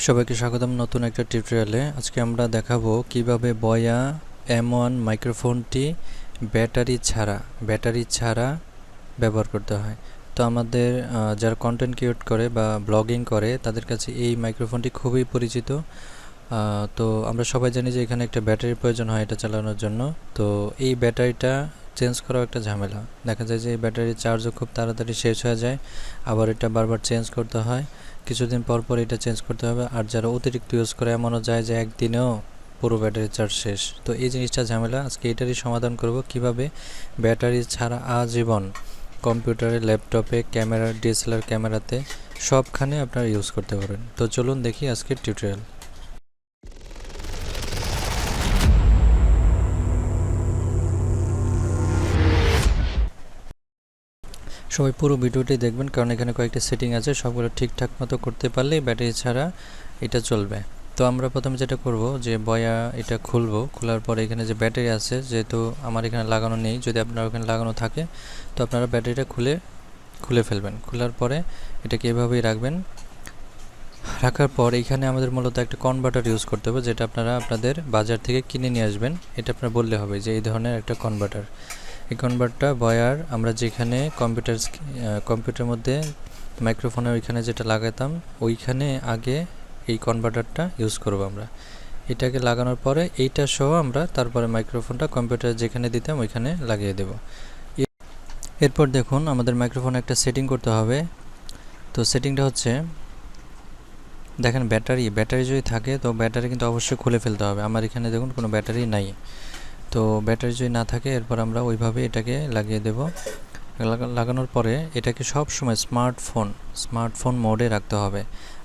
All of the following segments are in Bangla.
সবাইকে স্বাগতম নতুন একটা টিউটোরিয়ালে। আজকে আমরা দেখাবো কিভাবে বয়া M1 মাইক্রোফোনটি ব্যাটারি ছাড়া ব্যবহার করতে হয়। তো আমাদের যারা কন্টেন্ট ক্রিয়েট করে বা ব্লগিং করে তাদের কাছে এই মাইক্রোফোনটি খুবই পরিচিত। তো আমরা সবাই জানি যে এখানে একটা ব্যাটারির প্রয়োজন হয় এটা চালানোর জন্য। তো এই ব্যাটারিটা চেঞ্জ করাও একটা ঝামেলা। দেখা যায় যে এই ব্যাটারির চার্জও খুব তাড়াতাড়ি শেষ হয়ে যায়, আবার এটা বারবার চেঞ্জ করতে হয়, কিছুদিন পর পর এটা চেঞ্জ করতে হবে। আর যারা অতিরিক্ত ইউজ করে এমনও যায় যে একদিনেও পুরো ব্যাটারি চার্জ শেষ। তো এই জিনিসটা ঝামেলা, আজকে এটারই সমাধান করব কিভাবে ব্যাটারি ছাড়া আজীবন কম্পিউটারে, ল্যাপটপে, ক্যামেরা, DSLR ক্যামেরাতে সবখানে আপনারা ইউজ করতে পারেন। তো চলুন দেখি আজকের টিউটোরিয়াল। সবাই পুরো ভিডিওটি দেখবেন, কারণ এখানে কয়েকটা সেটিং আছে, সবগুলো ঠিকঠাক মতো করতে পারলেই ব্যাটারি ছাড়া এটা চলবে। তো আমরা প্রথমে যেটা করব যে বয়া এটা খুলবো, খোলার পরে এখানে যে ব্যাটারি আছে, যেহেতু আমার এখানে লাগানো নেই, যদি আপনার ওখানে লাগানো থাকে তো আপনারা ব্যাটারিটা খুলে ফেলবেন। খোলার পরে এটাকে এভাবেই রাখবেন। রাখার পর এখানে আমাদের মূলত একটা কনভার্টার ইউজ করতে হবে, যেটা আপনারা আপনাদের বাজার থেকে কিনে নিয়ে আসবেন। এটা আপনারা বললে হবে যে এই ধরনের একটা কনভার্টার। এই কনভার্টারটা বয়ার আমরা যেখানে কম্পিউটারের মধ্যে মাইক্রোফোনের ওইখানে যেটা লাগাতাম ওইখানে আগে এই কনভার্টারটা ইউজ করব আমরা। এটাকে লাগানোর পরে এইটা সহ আমরা তারপরে মাইক্রোফোনটা কম্পিউটারে যেখানে দিতাম ওইখানে লাগিয়ে দেব। এরপর দেখুন আমাদের মাইক্রোফোনে একটা সেটিং করতে হবে। তো সেটিংটা হচ্ছে, দেখেন ব্যাটারি যদি থাকে তো ব্যাটারি কিন্তু অবশ্যই খুলে ফেলতে হবে। আমার এখানে দেখুন কোনো ব্যাটারি নাই, তো ব্যাটারি যদি না থাকে এরপর আমরা ওইভাবে এটাকে লাগিয়ে দেব। লাগানোর পরে এটাকে সব সময় স্মার্টফোন মোডে রাখতে হবে।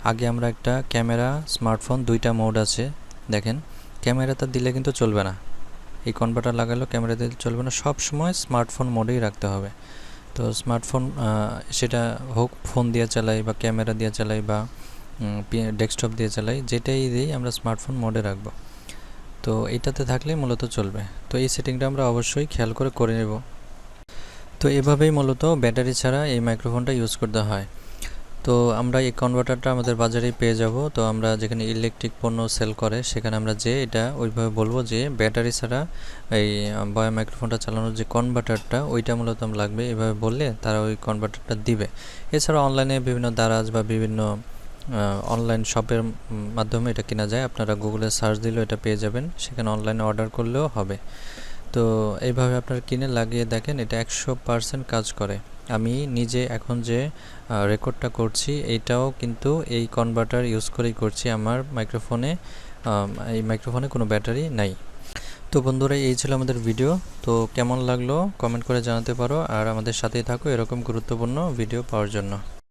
আগে আমরা একটা ক্যামেরা, স্মার্টফোন দুইটা মোড আছে, দেখেন ক্যামেরাটা দিলে কিন্তু চলবে না, এই কনভার্টার লাগালেও ক্যামেরা দিলে চলবে না, সব সময় স্মার্টফোন মোডেই রাখতে হবে। তো স্মার্টফোন সেটা হোক ফোন দিয়ে চালাই বা ক্যামেরা দিয়ে চালাই বা ডেস্কটপ দিয়ে চালাই, যেটাই দিই আমরা স্মার্টফোন মোডে রাখবো। তো এটাতে থাকলে মূলত চলবে। তো এই সেটিংটা আমরা অবশ্যই খেয়াল করে নেব। তো এভাবেই মূলত ব্যাটারি ছাড়া এই মাইক্রোফোনটা ইউজ করতে হয়। তো আমরা এই কনভার্টারটা আমাদের বাজারেই পেয়ে যাব। তো আমরা যেখানে ইলেকট্রিক পণ্য সেল করে সেখানে আমরা যে এটা ওইভাবে বলবো যে ব্যাটারি ছাড়া এই বয়া মাইক্রোফোনটা চালানোর যে কনভার্টারটা ওইটা মূলত লাগবে, এভাবে বললে তারা ওই কনভার্টারটা দিবে। এছাড়া অনলাইনে বিভিন্ন দারাজ বা বিভিন্ন অনলাইন শপের মাধ্যমে এটা কেনা যায়, আপনারা গুগলে সার্চ দিলেও এটা পেয়ে যাবেন, সেখানে অনলাইনে অর্ডার করলেও হবে। তো এইভাবে আপনারা কিনে লাগিয়ে দেখেন, এটা 100% কাজ করে। আমি নিজে এখন যে রেকর্ডটা করছি এইটাও কিন্তু এই কনভার্টার ইউজ করেই করছি। আমার এই মাইক্রোফোনে কোনো ব্যাটারি নাই। তো বন্ধুরা, এই ছিল আমাদের ভিডিও। তো কেমন লাগলো কমেন্ট করে জানাতে পারো, আর আমাদের সাথেই থাকো এরকম গুরুত্বপূর্ণ ভিডিও পাওয়ার জন্য।